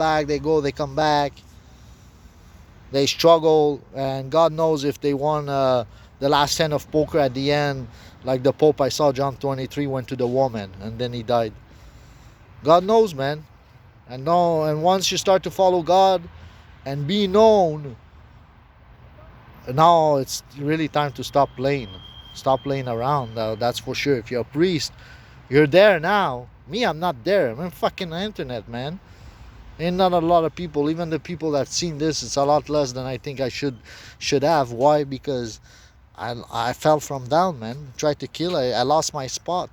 back, they go, they come back, they struggle, and God knows if they won the last hand of poker at the end, like the Pope I saw, John 23, went to the woman and then he died. God knows, man. And no, and once you start to follow God and be known, now it's really time to stop playing. Stop playing around. That's for sure. If you're a priest, you're there now. Me, I'm not there. I'm on fucking internet, man. Ain't not a lot of people. Even the people that seen this, it's a lot less than I think I should have. Why? Because I fell from down, man. Tried to kill. I lost my spot.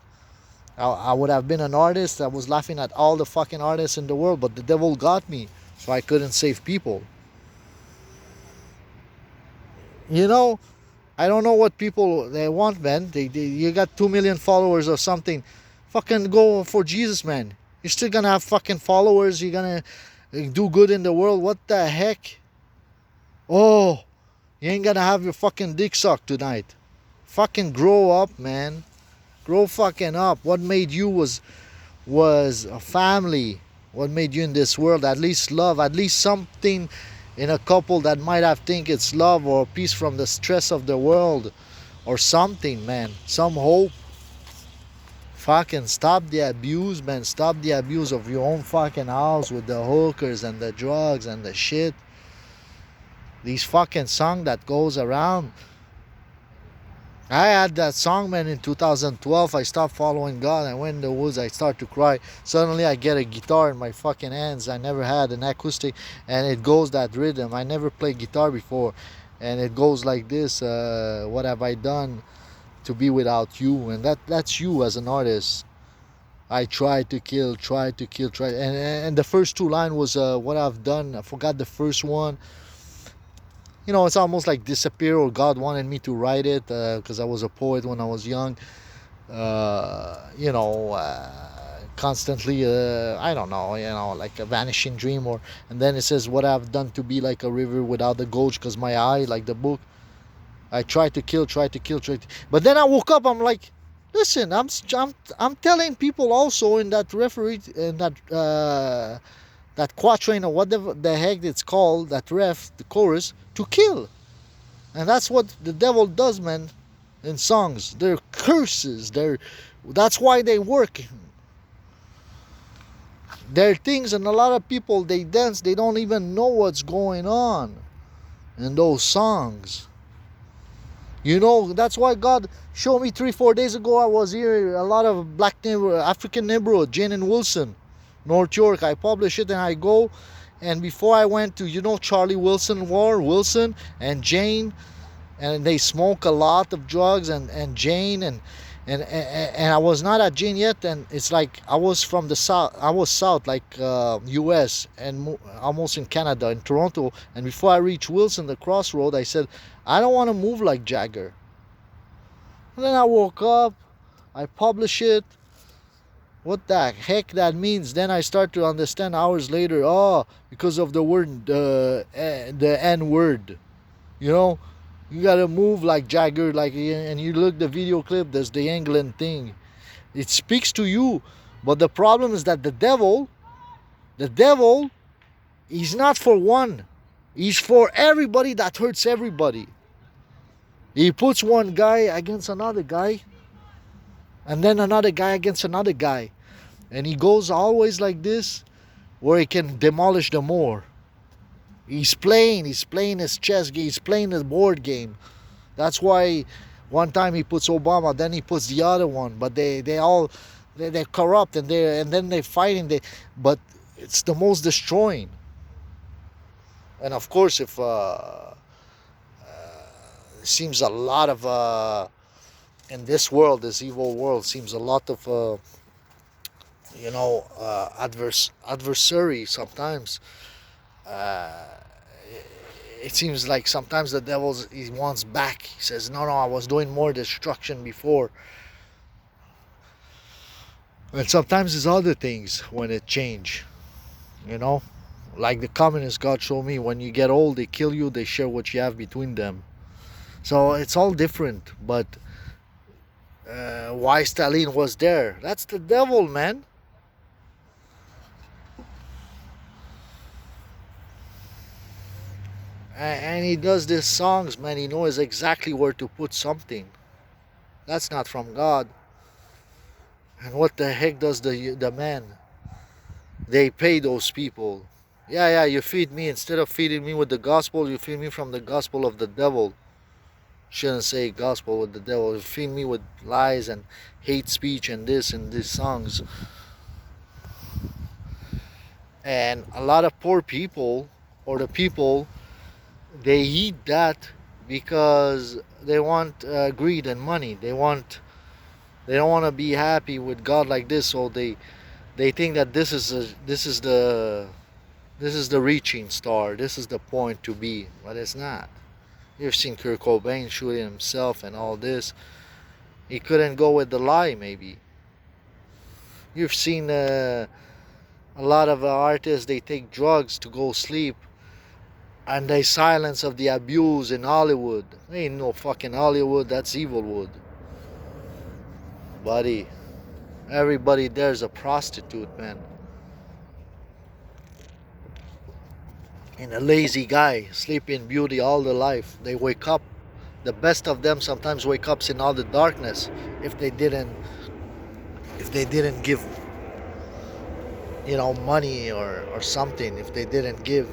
I would have been an artist. I was laughing at all the fucking artists in the world, but the devil got me, so I couldn't save people. You know, I don't know what people they want, man. You got 2 million followers or something. Fucking go for Jesus, man. You're still gonna have fucking followers. You're gonna do good in the world. What the heck? Oh, you ain't gonna have your fucking dick sucked tonight. Fucking grow up, man. Grow fucking up. What made you was a family. What made you in this world? At least love. At least something in a couple that might have think it's love or peace from the stress of the world or something, man. Some hope. Fucking stop the abuse, man. Stop the abuse of your own fucking house with the hookers and the drugs and the shit. These fucking song that goes around. I had that song, man, in 2012. I stopped following God. I went in the woods. I start to cry. Suddenly, I get a guitar in my fucking hands. I never had an acoustic, and it goes that rhythm. I never played guitar before, and it goes like this. What have I done to be without you? And that's you as an artist. I tried to kill, tried to kill, tried. And the first two line was what I've done. I forgot the first one. You know, it's almost like disappear, or God wanted me to write it because I was a poet when I was young. You know, constantly, I don't know, you know, like a vanishing dream. Or and then it says what I've done to be like a river without the gauge, because my eye, like the book, I tried to kill, tried to kill, tried to, but then I woke up. I'm like, listen, I'm telling people also in that referee in that quatrain or whatever the heck it's called, that ref, the chorus, to kill. And that's what the devil does, man, in songs. They're curses. That's why they work. They're things, and a lot of people, they dance, they don't even know what's going on in those songs. You know, that's why God showed me 3-4 days ago. I was here, a lot of black neighborhood, African neighborhood, Jane and Wilson, North York. I publish it and I go. And before I went to, you know, Charlie Wilson and Jane, and they smoke a lot of drugs, and Jane, and I was not at Jane yet, and it's like I was from the south. I was south, like U.S. and almost in Canada, in Toronto. And before I reached Wilson, the crossroad, I said, I don't want to move like Jagger. And then I woke up, I publish it. What the heck that means? Then I start to understand hours later. Oh, because of the word, the N word. You know, you gotta move like Jagger, like, and you look the video clip. There's the England thing. It speaks to you, but the problem is that the devil, he's not for one. He's for everybody that hurts everybody. He puts one guy against another guy, and then another guy against another guy. And he goes always like this, where he can demolish them more. He's playing his chess game, he's playing his board game. That's why one time he puts Obama, then he puts the other one. But they're corrupt, and then they're fighting. But it's the most destroying. And of course, if seems a lot of in this world, this evil world, seems a lot of you know, adversary sometimes. It seems like sometimes the devil, he wants back. He says, no, I was doing more destruction before. And sometimes it's other things when it change, you know, like the communist God showed me. When you get old, they kill you, they share what you have between them. So it's all different. But why Stalin was there? That's the devil, man. And he does these songs, man. He knows exactly where to put something. That's not from God. And what the heck does the man? They pay those people. Yeah, yeah, you feed me. Instead of feeding me with the gospel, you feed me from the gospel of the devil. Shouldn't say gospel with the devil. You feed me with lies and hate speech and this and these songs. And a lot of poor people, or the people, they eat that because they want greed and money. They don't want to be happy with God like this, so they think that this is the reaching star. This is the point to be, but it's not. You've seen Kurt Cobain shooting himself and all this. He couldn't go with the lie, maybe. You've seen a lot of artists, they take drugs to go sleep, and they silence of the abuse in Hollywood. Ain't no fucking Hollywood, that's Evilwood. Buddy, everybody there's a prostitute, man. And a lazy guy, sleeping beauty all their life. They wake up. The best of them sometimes wake up in all the darkness if they didn't give, money or something. If they didn't give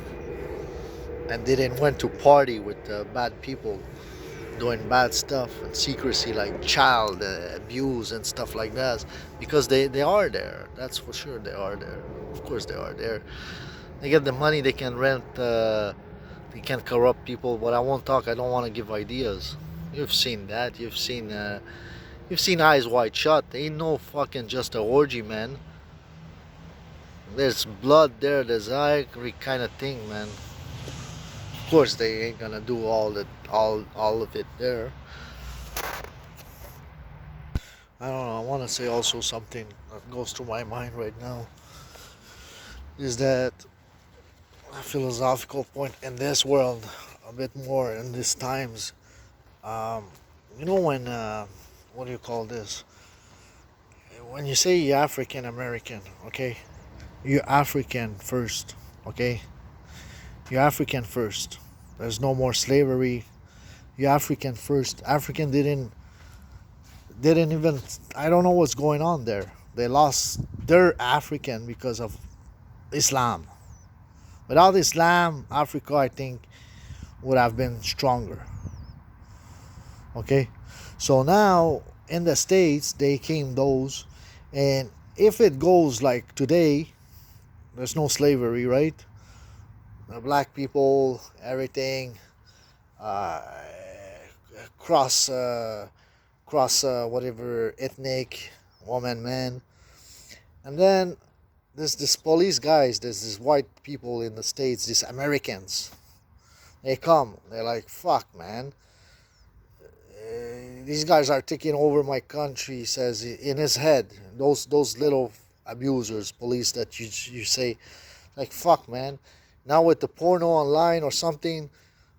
and didn't went to party with bad people doing bad stuff and secrecy like child abuse and stuff like that, because they are there. That's for sure, they are there. Of course they are there. They get the money, they can rent, they can corrupt people. But I won't talk, I don't want to give ideas. You've seen that. You've seen Eyes Wide Shut. Ain't no fucking just a orgy, man. There's blood there, there's every kind of thing, man. Of course they ain't gonna do all of it there. I don't know, I want to say also something that goes through my mind right now, is that a philosophical point in this world, a bit more in these times. um, when what do you call this, when you say you're African American, okay, you're African first, okay, you're African first. There's no more slavery. You're African first. African didn't even, I don't know what's going on there. They lost their African because of Islam. Without Islam, Africa, I think, would have been stronger. Okay, so now in the States they came those, and if it goes like today, there's no slavery, right? The black people, everything, uh, cross whatever ethnic, woman, man, and then this police guys, there's this white people in the States, these Americans, they come, they're like, fuck, man, these guys are taking over my country. He says in his head, those little abusers, police that you say, like, fuck, man. Now with the porno online or something,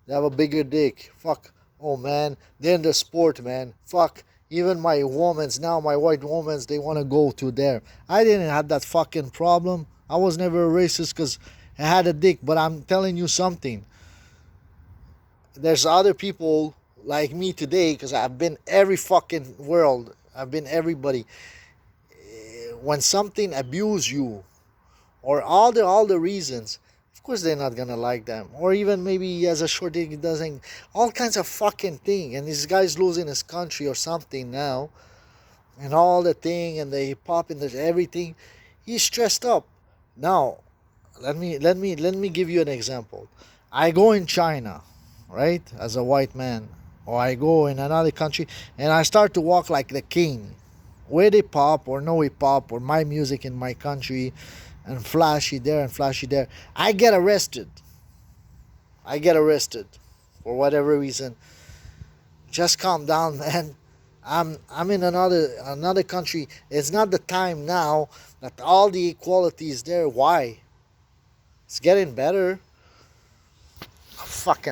they have a bigger dick. Fuck. Oh, man. They're in the sport, man. Fuck. Even my womans now, my white womans, they want to go to there. I didn't have that fucking problem. I was never a racist because I had a dick. But I'm telling you something. There's other people like me today, because I've been every fucking world. I've been everybody. When something abuse you, or all the reasons, of course they're not gonna like them. Or even maybe he has a short dick, he doesn't, all kinds of fucking thing, and this guy's losing his country or something now, and all the thing, and they pop in the everything. He's stressed up. Now, let me give you an example. I go in China, right, as a white man, or I go in another country and I start to walk like the king, where they pop or no hip hop or my music in my country, and flashy there and flashy there. I get arrested. I get arrested for whatever reason. Just calm down, man. I'm in another country. It's not the time now that all the equality is there. Why? It's getting better. Fucking